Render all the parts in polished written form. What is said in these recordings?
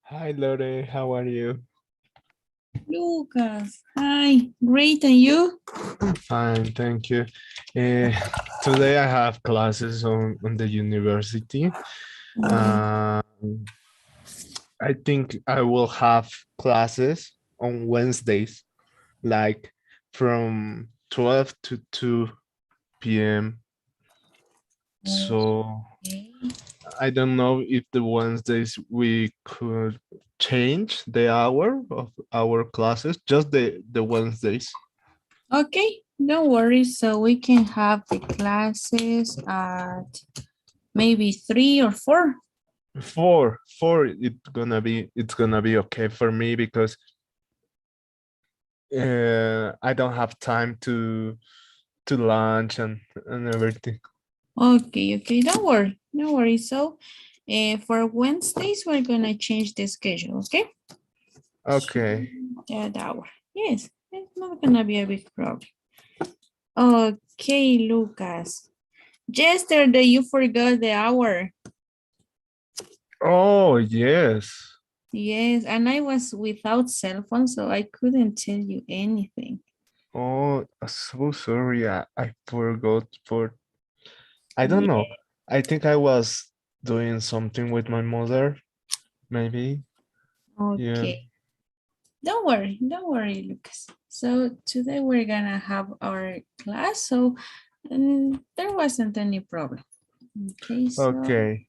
Hi, Lore. How are you? Lucas, hi, great, and you? Fine, thank you. Uh, Today I have classes on the university. Uh, I think I will have classes on Wednesdays, like from 12 to 2 p.m. So Okay. I don't know if the Wednesdays we could change the hour of our classes, just the Wednesdays. Okay, don't worry. So we can have the classes at maybe 3 or 4. Four it's gonna be okay for me because I don't have time to lunch and everything. Okay, don't worry. So for Wednesdays, we're gonna change the schedule, okay? Okay. That hour. Yes, it's not gonna be a big problem. Okay, Lucas. Yesterday you forgot the hour. Oh, yes. Yes, and I was without cell phone, so I couldn't tell you anything. Oh, so sorry. I forgot for I don't know. Yeah. I think I was doing something with my mother, maybe. Yeah. Okay. Don't worry, Lucas. So today we're gonna have our class, so there wasn't any problem. Okay, so Okay.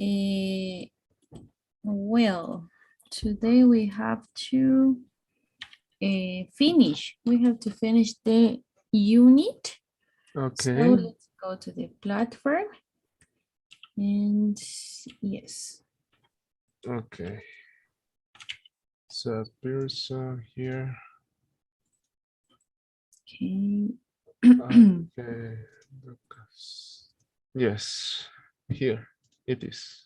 uh, well, today we have to finish. We have to finish the unit. So Okay. let's go to the platform. And yes. Okay. So person here. Okay. Okay. Lucas. Yes. Here it is.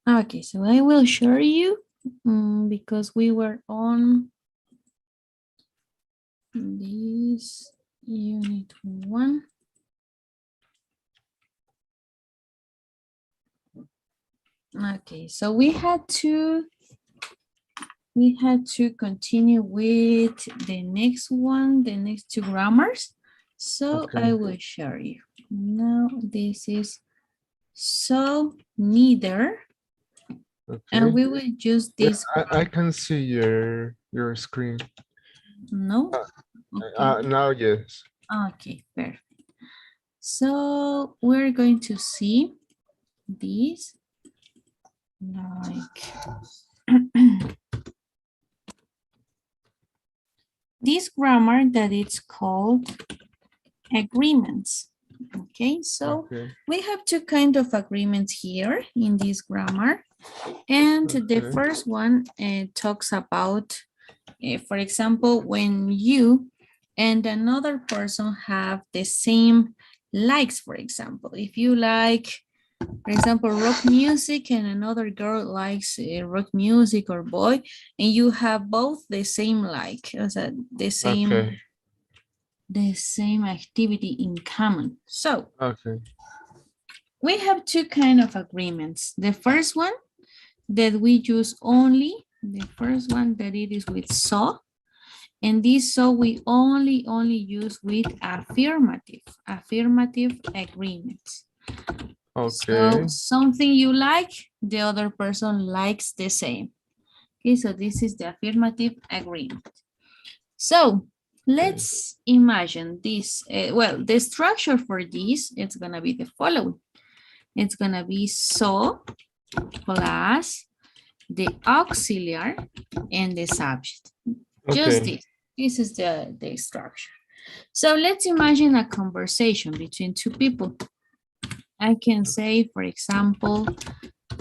Okay, so I will show you because we were on this unit 1. Okay, so we had to continue with the next one, the next 2 grammars. So I Okay. will show you. Now this is so neither, and Okay. we will use Yeah, this I grammar. can see your screen. No? Uh, Okay. Now yes. Okay, perfect. So we're going to see this like this grammar that it's called agreements. Okay, so Okay. we have 2 kind of agreements here in this grammar. And the Okay. first one talks about, for example, when you and another person have the same likes, for example, if you like, for example, rock music and another girl likes rock music or boy, and you have both the same like, Okay. the same activity in common. So Okay. we have 2 kind of agreements. The first one that we use only, the first one that it is with so, and this so we only use with affirmative agreements. So Okay. something you like, the other person likes the same. Okay, so this is the affirmative agreement. So let's imagine this. Well, the structure for this, it's gonna be the following. It's gonna be so plus the auxiliary and the subject. Just Okay. this. This is the structure. So let's imagine a conversation between 2 people. I can say, for example,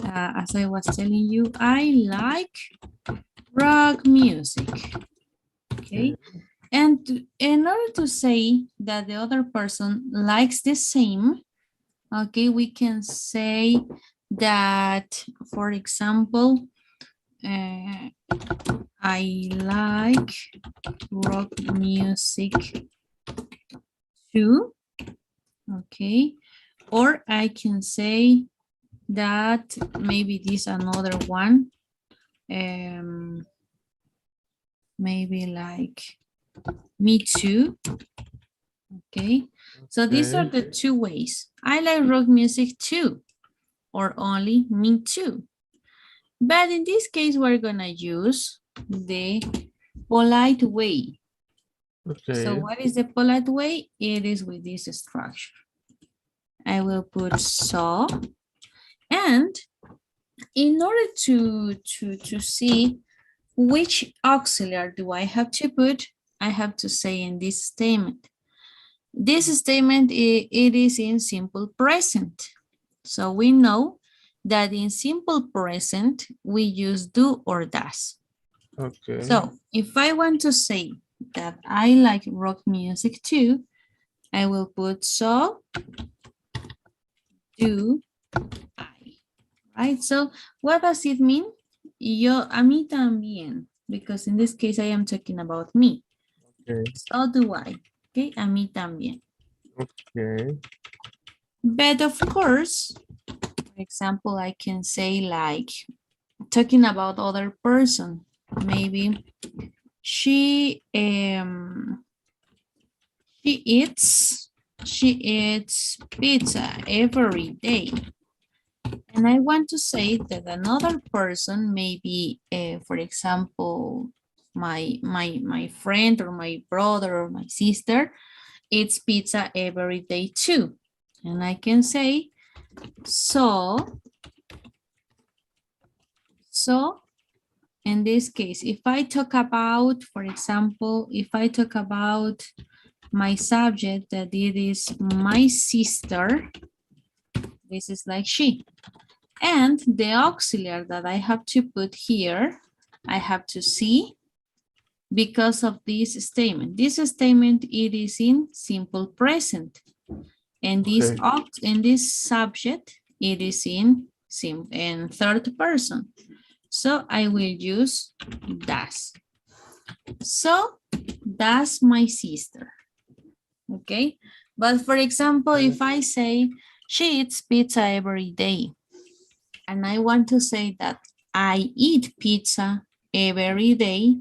as I was telling you, I like rock music. Okay. And in order to say that the other person likes the same, okay, we can say that, for example, I like rock music too, okay? Or I can say that maybe this another one. Maybe like me too. Okay. So these are the two ways. I like rock music too, or only me too. But in this case, we're gonna use the polite way. Okay. So what is the polite way? It is with this structure. I will put so, and in order to see which auxiliary do I have to put, I have to say in this statement. This statement, it is in simple present. So we know that in simple present, we use do or does. Okay. So if I want to say that I like rock music too, I will put so do I, right? So what does it mean? Yo, a mí también, because in this case, I am talking about me. Okay. So do I, okay? A mí también. Okay. But of course, for example, I can say like, talking about other person, maybe she eats pizza every day. And I want to say that another person, maybe, for example, my friend or my brother or my sister eats pizza every day too. And I can say, so in this case, if I talk about, for example, if I talk about my subject that it is my sister, this is like she. And the auxiliary that I have to put here, I have to see because of this statement. This statement, it is in simple present. And this, in this subject, it is in third person. So I will use does. So that's my sister. Okay. But for example, if I say she eats pizza every day, and I want to say that I eat pizza every day,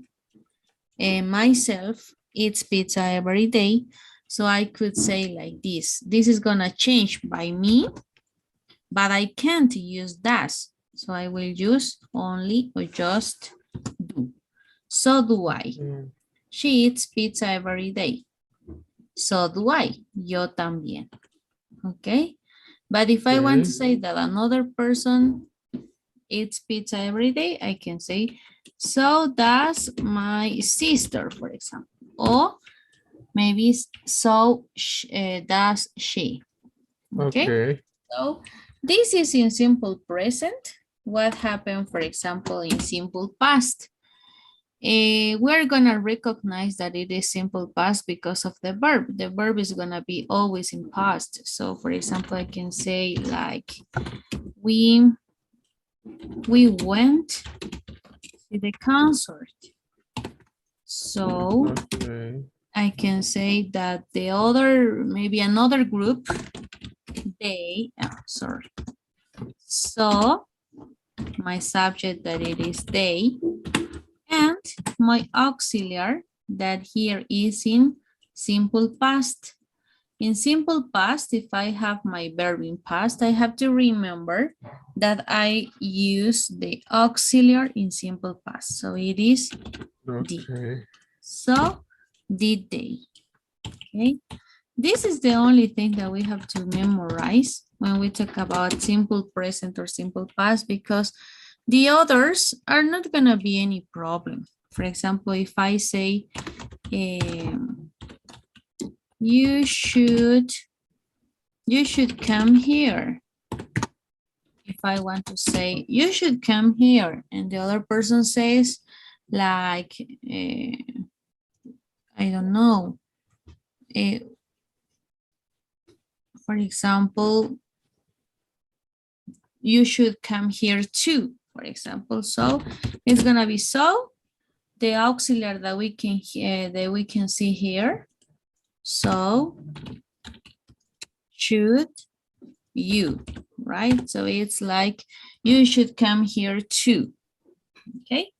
and myself eats pizza every day, so I could say like this. This is gonna change by me, but I can't use does. So I will use only or just do. So do I. She eats pizza every day. So do I. Yo también. Okay. But if I want to say that another person eats pizza every day, I can say, so does my sister, for example. Or maybe so does she. Okay. So this is in simple present. What happened, for example, in simple past? We're gonna recognize that it is simple past because of the verb. The verb is gonna be always in past. So for example, I can say like, we went to the concert. So I can say that the other, maybe another group, they, sorry. So my subject that it is they, and my auxiliary that here is in simple past. In simple past, if I have my verb in past, I have to remember that I use the auxiliary in simple past. So it is did. So did they. Okay. This is the only thing that we have to memorize when we talk about simple present or simple past, because the others are not gonna be any problem. For example, if I say, you should come here. If I want to say, you should come here, and the other person says, like, I don't know, for example, you should come here too, for example. So it's gonna be so, the auxiliary that we can see here. So should you, right? So it's like, you should come here too, okay?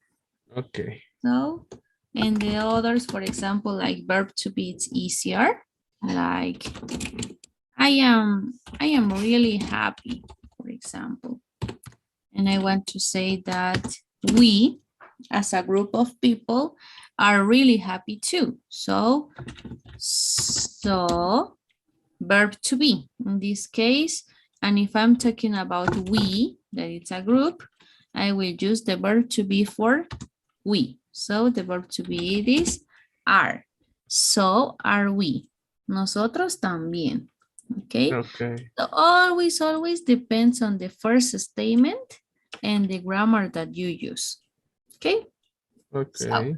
Okay. So, and the others, for example, like verb to be, it's easier. Like, I am really happy, for example. And I want to say that we, as a group of people, are really happy too. So verb to be in this case. And if I'm talking about we, that it's a group, I will use the verb to be for we. So the verb to be it is are. So are we. Nosotros también. Okay. Okay. So always depends on the first statement and the grammar that you use. Okay. Okay. So,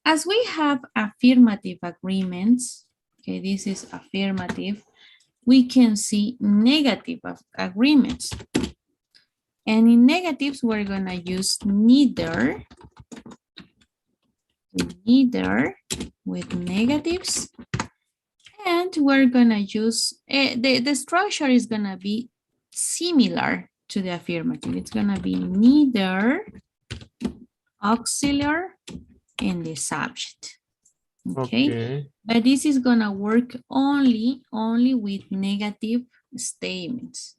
as we have affirmative agreements, okay, this is affirmative, we can see negative agreements. And in negatives, we're gonna use neither with negatives. And we're gonna use, the structure is gonna be similar to the affirmative. It's gonna be neither, auxiliary, and the subject. Okay. But this is gonna work only with negative statements.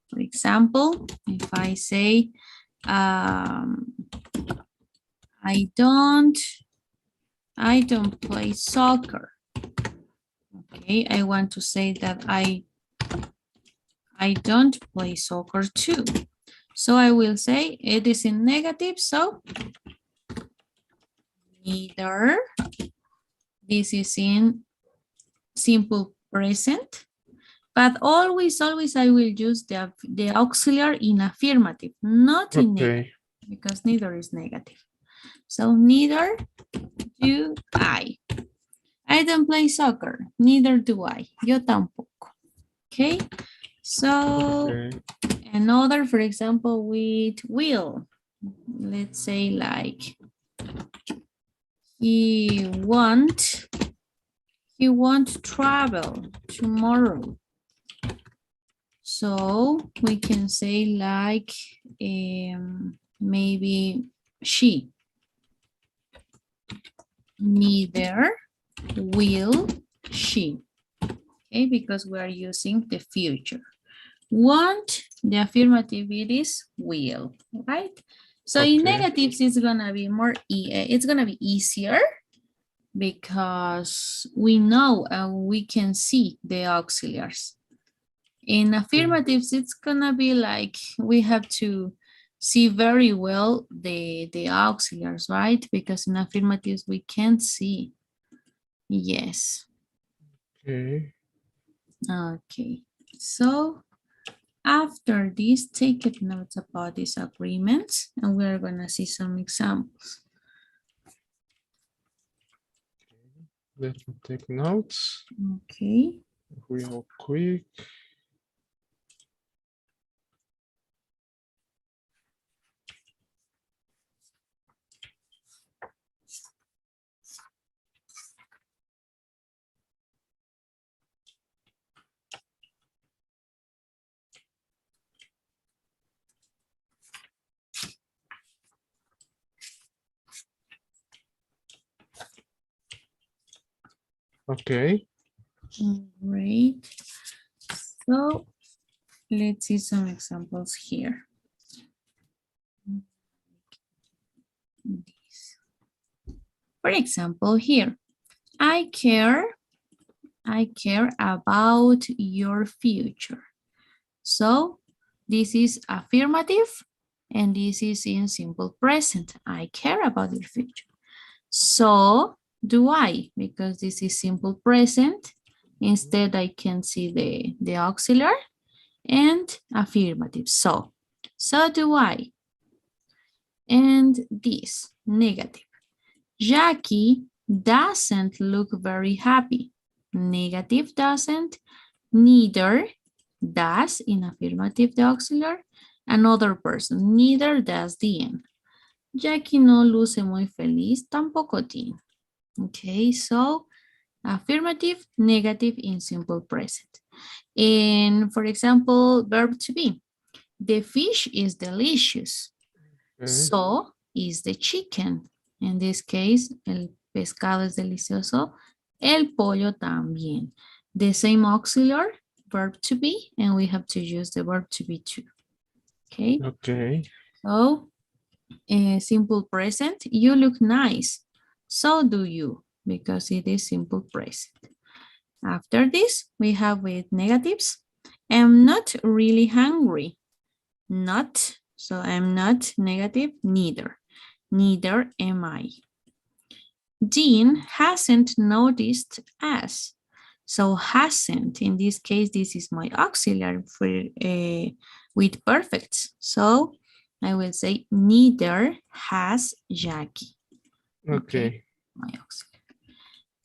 For example, if I say, I don't play soccer. Okay, I want to say that I don't play soccer too. So I will say it is in negative, so neither. This is in simple present. But always I will use the auxiliary in affirmative, not in negative, because neither is negative. So neither do I. I don't play soccer. Neither do I. Yo tampoco. Okay. So another, for example, with will. Let's say like he won't travel tomorrow. So we can say like maybe she. Neither will she. Okay, because we are using the future. Want, the affirmative it is will, right? So in negatives, it's gonna be it's gonna be easier because we know and we can see the auxiliaries. In affirmatives, it's gonna be like we have to see very well the auxiliaries, right? Because in affirmatives, we can't see. Yes. Okay. Okay. So after this, take notes about these agreements, and we're gonna see some examples. Let me take notes. Okay. Real quick. Okay. Great. So let's see some examples here. For example, here, I care about your future. So this is affirmative and this is in simple present. I care about your future. So do I, because this is simple present. Instead, I can see the auxiliary and affirmative. So do I. And this, negative. Jackie doesn't look very happy. Negative doesn't. Neither does in affirmative the auxiliary. Another person, neither does Dean. Jackie no luce muy feliz, tampoco Dean. Okay, so affirmative, negative in simple present. And for example, verb to be. The fish is delicious. Okay. So is the chicken. In this case, el pescado es delicioso. El pollo también. The same auxiliary, verb to be, and we have to use the verb to be too. Okay. Okay. So, simple present, you look nice. So do you, because it is simple present. After this, we have with negatives. I'm not really hungry. Not, so I'm not negative, neither. Neither am I. Dean hasn't noticed us. So hasn't, in this case, this is my auxiliary for, with perfects. So I will say neither has Jackie. Okay. My auxiliary.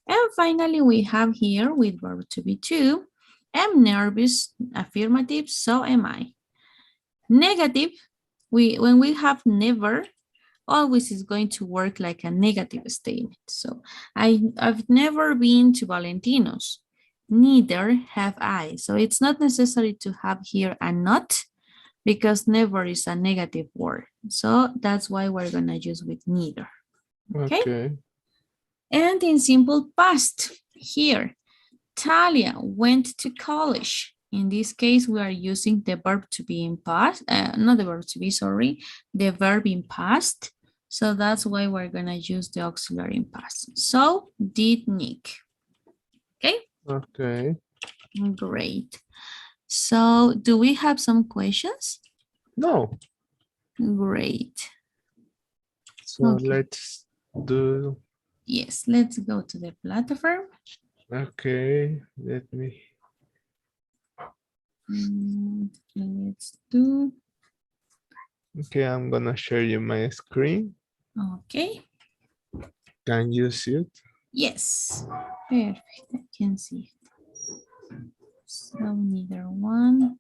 And finally, we have here with verb to be too. I'm nervous, affirmative, so am I. Negative, when we have never, always is going to work like a negative statement. So I've never been to Valentino's. Neither have I. So it's not necessary to have here a not because never is a negative word. So that's why we're going to use with neither. Okay. Okay. And in simple past, here, Talia went to college. In this case, we are using the verb to be in past, not the verb to be, sorry, the verb in past. So that's why we're gonna use the auxiliary in past. So did Nick. Okay. Okay. Great. So do we have some questions? No. Great. So Okay. let's do. Yes, let's go to the platform. Okay. Let me. Let's do. Okay, I'm gonna share you my screen. Okay. Can you see it? Yes. Perfect. I can see it. So neither one.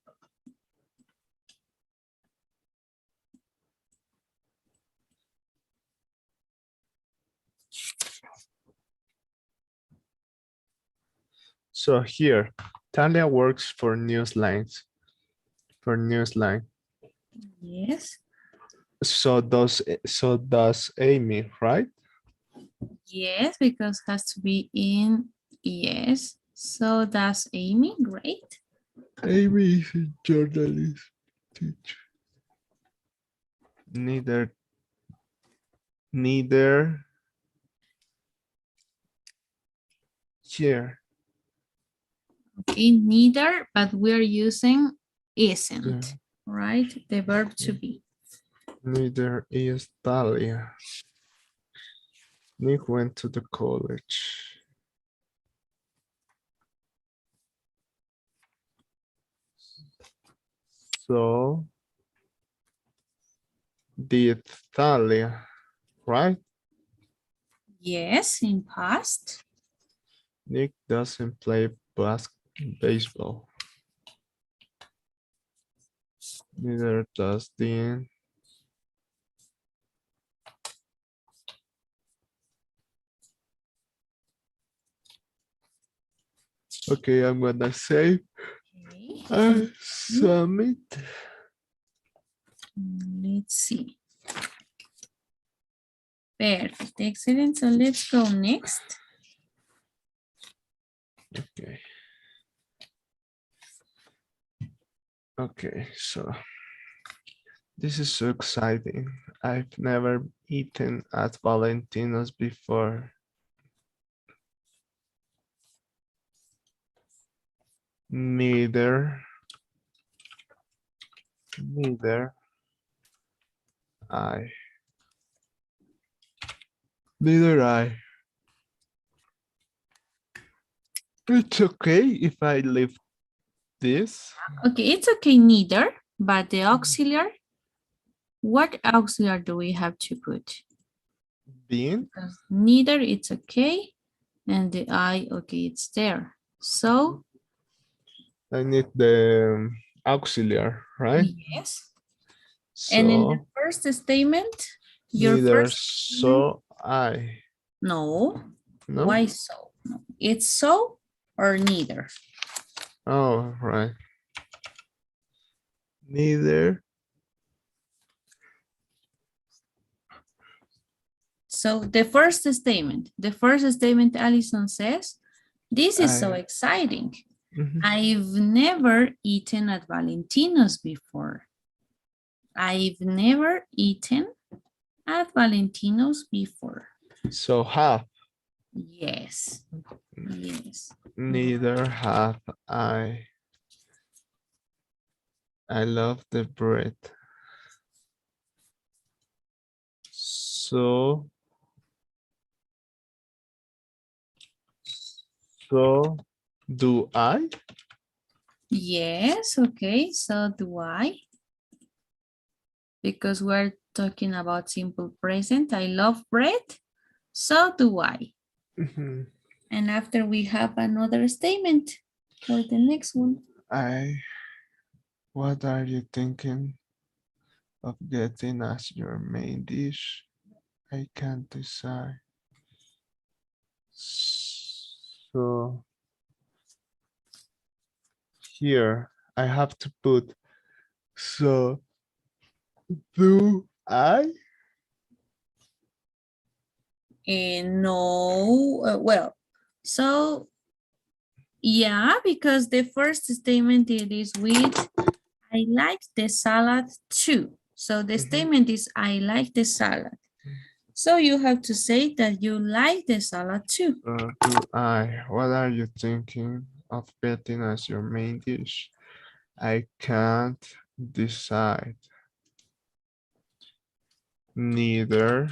So here, Talia works for Newslines. For Newsline. Yes. So does Amy, right? Yes, because has to be in yes. So that's Amy. Great. Amy is a journalist teacher. Neither here. Okay, neither, but we're using isn't, Yeah. right? The verb to be. Neither is Talia. Nick went to the college. So did Talia, right? Yes, in past. Nick doesn't play baseball. Neither does Dean. Okay, I'm gonna save Okay. and submit. Let's see. Perfect. Excellent. So let's go next. Okay. Okay, so this is so exciting. I've never eaten at Valentino's before. Neither I. Neither I. It's okay if I leave this. Okay, it's okay, neither, but the auxiliary, what auxiliary do we have to put? Bean. Because neither, it's okay, and the I, okay, it's there. So, I need the auxiliary, right? yes. And in the So first statement, your neither first statement, so I. no. No? Why so? No. It's so or neither. Oh, right. Neither. So the first statement, Allison says, this is so exciting. Mhm. I've never eaten at Valentino's before. I've never eaten at Valentino's before. So have. Yes, yes. Neither have I. I love the bread. So do I? Yes, okay, so do I. Because we're talking about simple present. I love bread, so do I. Mhm. And after we have another statement for the next one. What are you thinking of getting as your main dish? I can't decide. So here I have to put, so do I? No, well, so yeah, because the first statement it is with, I like the salad too. So the statement is, I like the salad. So you have to say that you like the salad too. Do I? What are you thinking of getting as your main dish? I can't decide. Neither.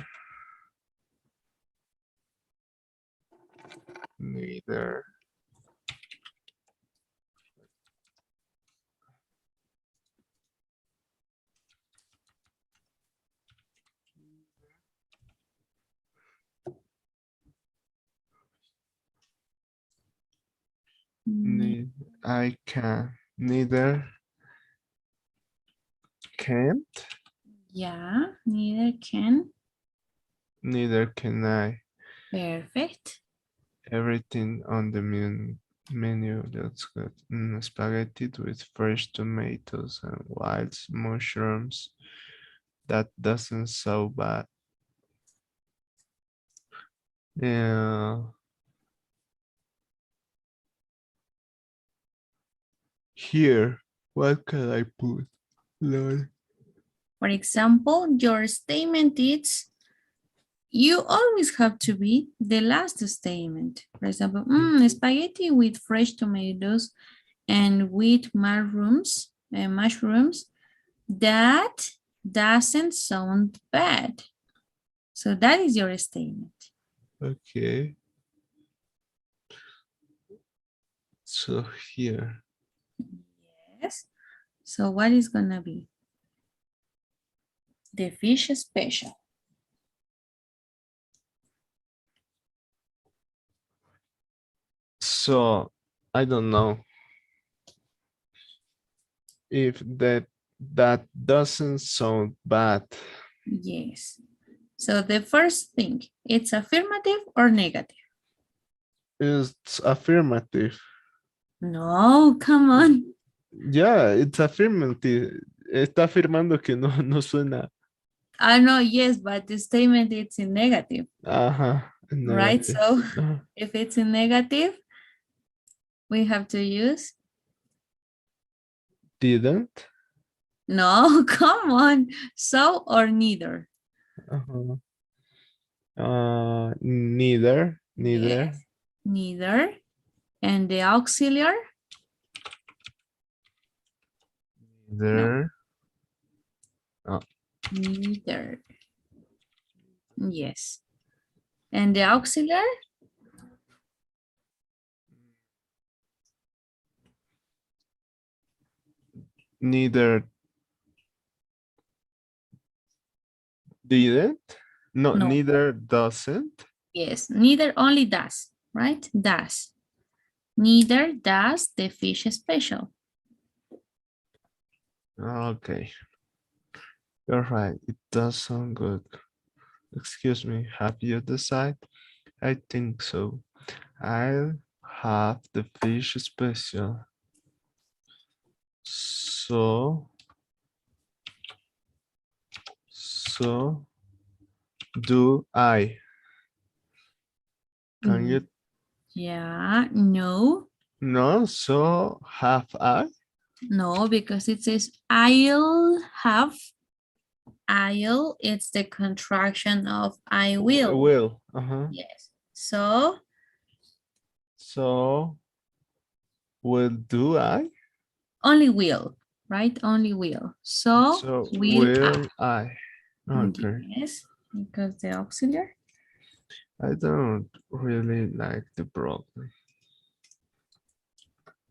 Neither. I can. Neither can't. Yeah, neither can. Neither can I. Perfect. Everything on the menu looks good. Spaghetti with fresh tomatoes and wild mushrooms. That doesn't so bad. Yeah. Here, what can I put? Lord. For example, your statement is, you always have to be the last statement. For example, spaghetti with fresh tomatoes and with mushrooms, that doesn't sound bad. So that is your statement. Okay. So here. Yes. So what is gonna be? The fish special. So I don't know if that doesn't sound bad. Yes. So the first thing, it's affirmative or negative? It's affirmative. No, come on. Yeah, it's affirmative. Está afirmando que no suena. I know, yes, but the statement it's in negative, Ajá, right? negative. So if it's in negative, we have to use Didn't. no, come on. So or neither. Uh-huh. Neither. Yes, neither. And the auxiliary? No, Neither. Oh, neither. Yes. And the auxiliary? neither didn't. No, No. neither doesn't. Yes, neither only does, right? Does. Neither does the fish special. Okay, you're right. It does sound good. Excuse me, have you decided? I think so. I'll have the fish special. So do I. Can you? Yeah, no. No, so have I? No, because it says I'll have. I'll, it's the contraction of I I will. will. Uh-huh. Yes. So, So will do I? only will, right? Only will. So, So will I. will I? Okay. Yes, because the auxiliary. I don't really like the broccoli.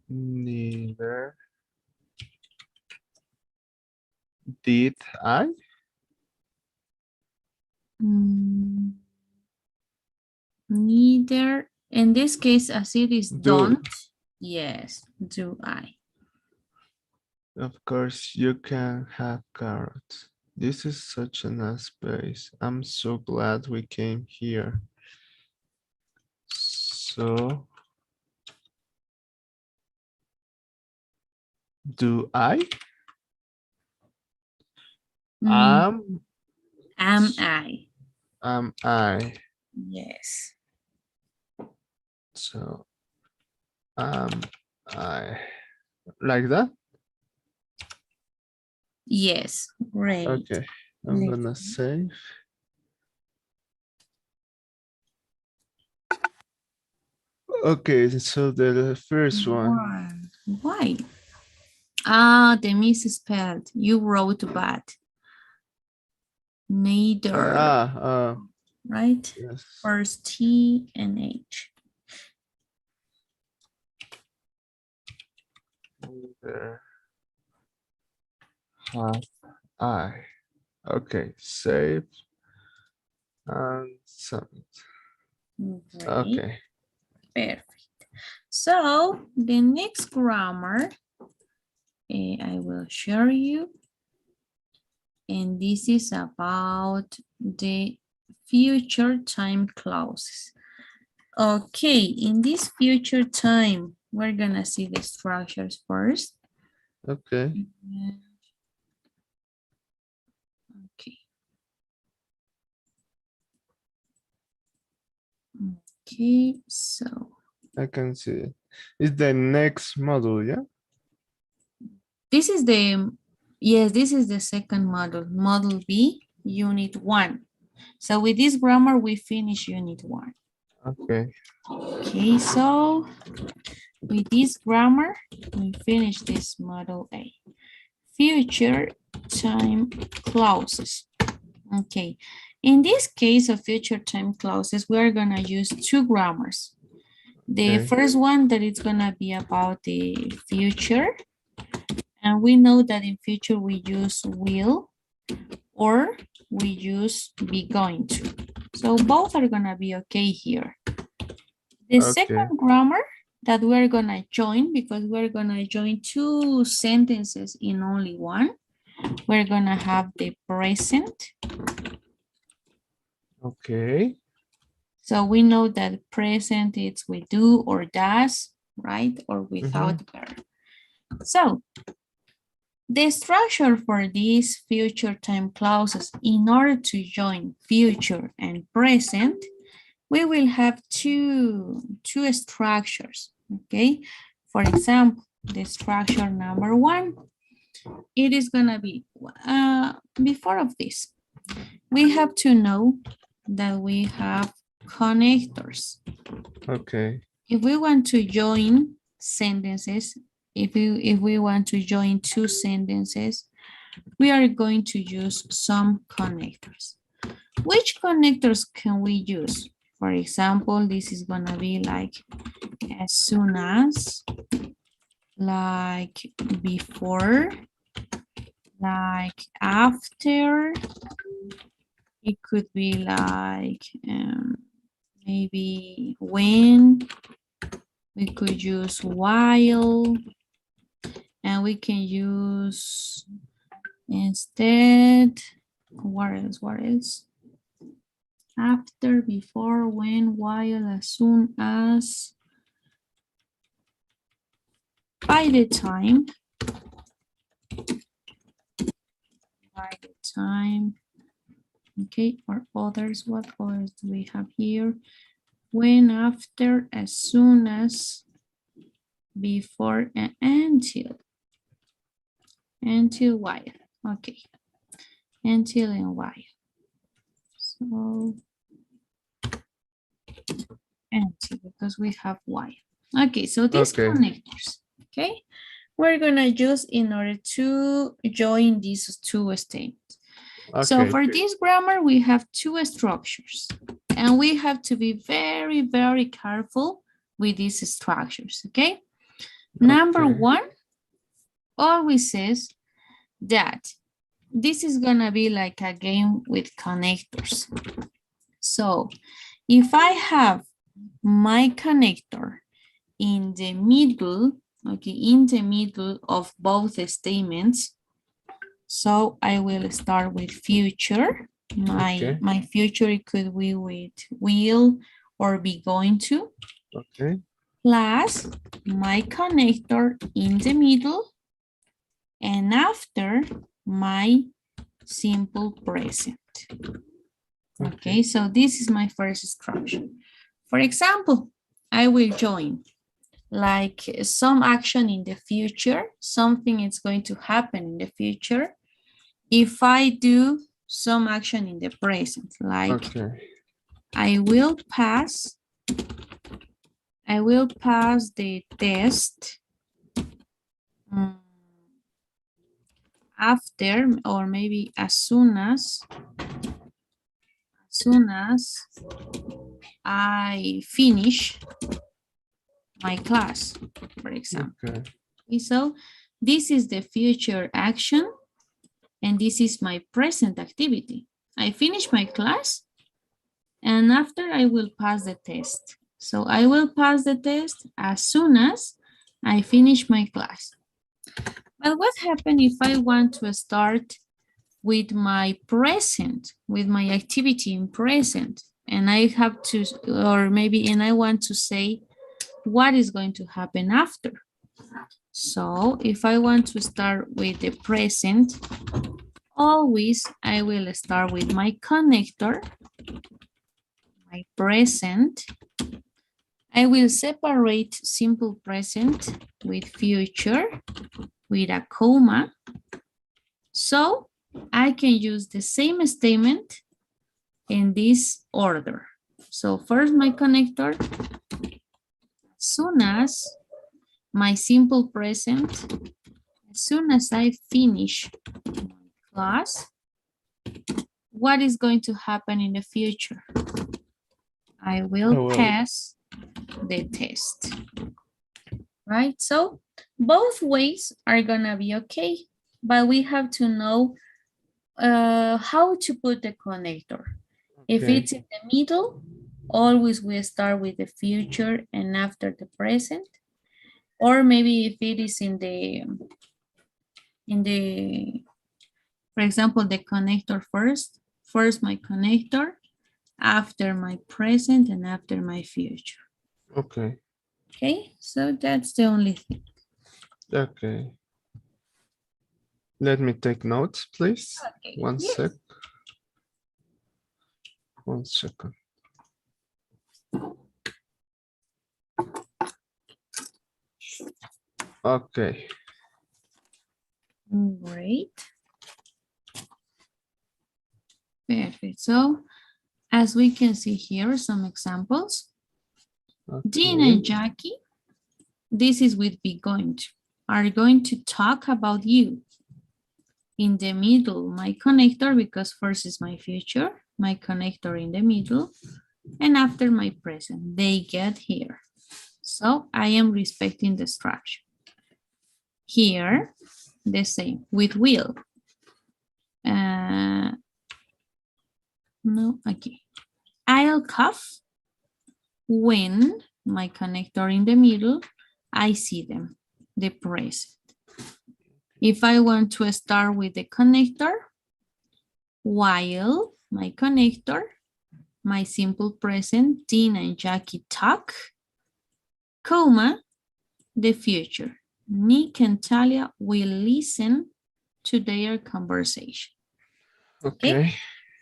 Neither did I? Mm, neither. In this case, as it is Do. don't. Yes, do I. Of course, you can have carrots. This is such a nice place. I'm so glad we came here. So, do I? Mm, Am, am I? am I? Yes. So, am I? Like that? Yes, great. Okay, I'm Let's gonna see. save. Okay, so the first one. One. Why? Ah, the misspelled. You wrote bad. Neither, right? Yes. First T and H. Neither have I. Okay, save and submit. Great, Okay, perfect. So the next grammar I will share you, and this is about the future time clauses. Okay, in this future time, we're gonna see the structures first. okay. Okay. Okay, so I can see it. It's the next module, yeah? this is the, yes, this is the second model, Model B, Unit 1. So with this grammar, we finish Unit 1. Okay, Okay, so with this grammar, we finish this Model A. Future time clauses. Okay, in this case of future time clauses, we're gonna use two grammars. The okay, first one that is gonna be about the future. And we know that in future we use will or we use be going to. So both are gonna be okay here. The okay, second grammar that we're gonna join, because we're gonna join two sentences in only one, we're gonna have the present. okay, So we know that present is with do or does, right? Or mm-hmm. without verb. So the structure for these future time clauses, in order to join future and present, we will have two structures, okay? For example, the structure number one, it is gonna be, before of this, we have to know that we have connectors. Okay, If we want to join sentences, if we want to join two sentences, we are going to use some connectors. Which connectors can we use? For example, this is gonna be like as soon as, like before, like after. It could be like maybe when. We could use while, and we can use instead, what else? After, before, when, while, as soon as, by the time, by the time. Okay, or others, what others do we have here? When, after, as soon as, before, and until. Until, while. Okay, until and while. So, until, because we have while. Okay, so these Okay. connectors, okay, we're gonna use in order to join these two statements. So Okay. for this grammar, we have two structures, and we have to be very, very careful with these structures, okay? Number Okay. one always says that this is gonna be like a game with connectors. So if I have my connector in the middle, okay, in the middle of both statements, so I will start with future. My future, it could be with will or be going to. Okay. Plus my connector in the middle. And after my simple present. Okay, so this is my first structure. For example, I will join like some action in the future, something is going to happen in the future. If I do some action in the present, like I will pass the test after, or maybe as soon as I finish my class, for example. Okay, so this is the future action, and this is my present activity. I finish my class, and after I will pass the test. So I will pass the test as soon as I finish my class. But what happens if I want to start with my present, with my activity in present, and I have to, or maybe, and I want to say what is going to happen after? So if I want to start with the present, always I will start with my connector, my present. I will separate simple present with future with a comma. So I can use the same statement in this order. So first my connector, as soon as my simple present, as soon as I finish my class, what is going to happen in the future? I will pass the test, right? So both ways are gonna be okay, but we have to know how to put the connector. If it's in the middle, always we start with the future and after the present. Or maybe if it is in the, for example, the connector first my connector, after my present, and after my future. Okay. Okay, so that's the only thing. Okay. Let me take notes, please. Okay. One sec. 1 second. Okay. Great. Perfect. So as we can see here, some examples. Dean and Jackie, this is with be going to, are going to talk about you. In the middle, my connector, because first is my future, my connector in the middle, and after my present, they get here. So I am respecting the structure. Here, the same, with will. No, okay. I'll cough when my connector in the middle, I see them, the present. If I want to start with the connector, while my connector, my simple present, Dean and Jackie talk, comma, the future. Nick and Talia will listen to their conversation. Okay.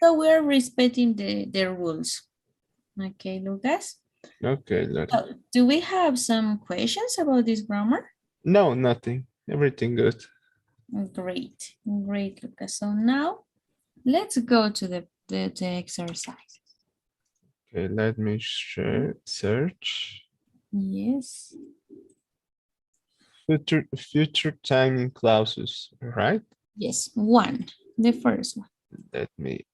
So we're respecting the rules. Okay, Lucas. Okay, Lori. Do we have some questions about this grammar? No, nothing. Everything good. Great, great, Lucas. So now let's go to the exercise. Okay, let me search. Yes. Future timing clauses, right? Yes, one, the first one. Let me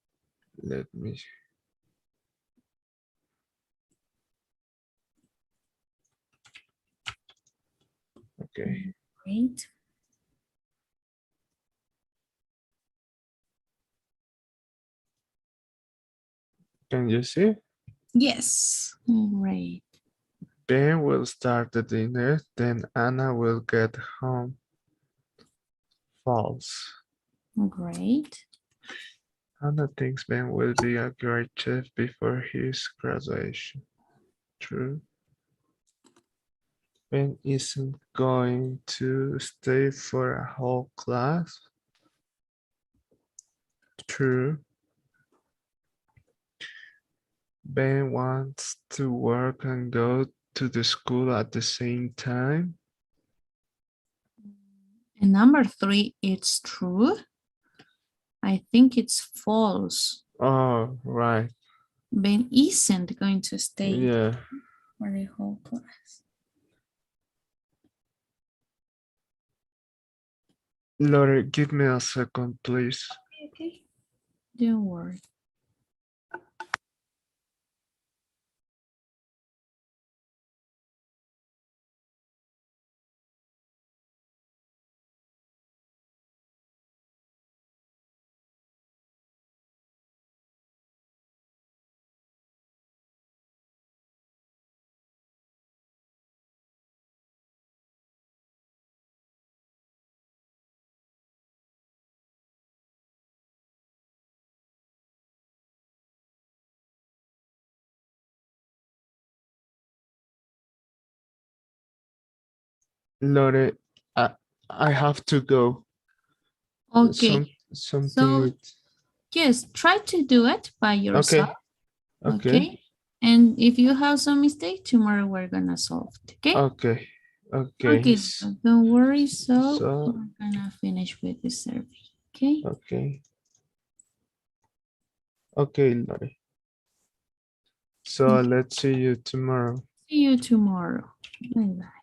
okay. Great. Can you see? Yes, great. Ben will start the dinner, then Anna will get home. False. Great. Anna thinks Ben will be a great chef before his graduation. True. Ben isn't going to stay for a whole class. True. Ben wants to work and go to the school at the same time. And number three, it's true. I think it's false. Oh, right. Ben isn't going to stay Yeah. for the whole class. Lori, give me a second, please. Okay. Don't worry. Lore, I have to go. Okay. Something So with. yes, try to do it by yourself. Okay. Okay. Okay. And if you have some mistake, tomorrow we're gonna solve it. Okay. Okay. Okay. Okay. Don't worry. So So, we're gonna finish with the survey. Okay. okay. Okay, Lore. So let's see you tomorrow. See you tomorrow. Bye bye.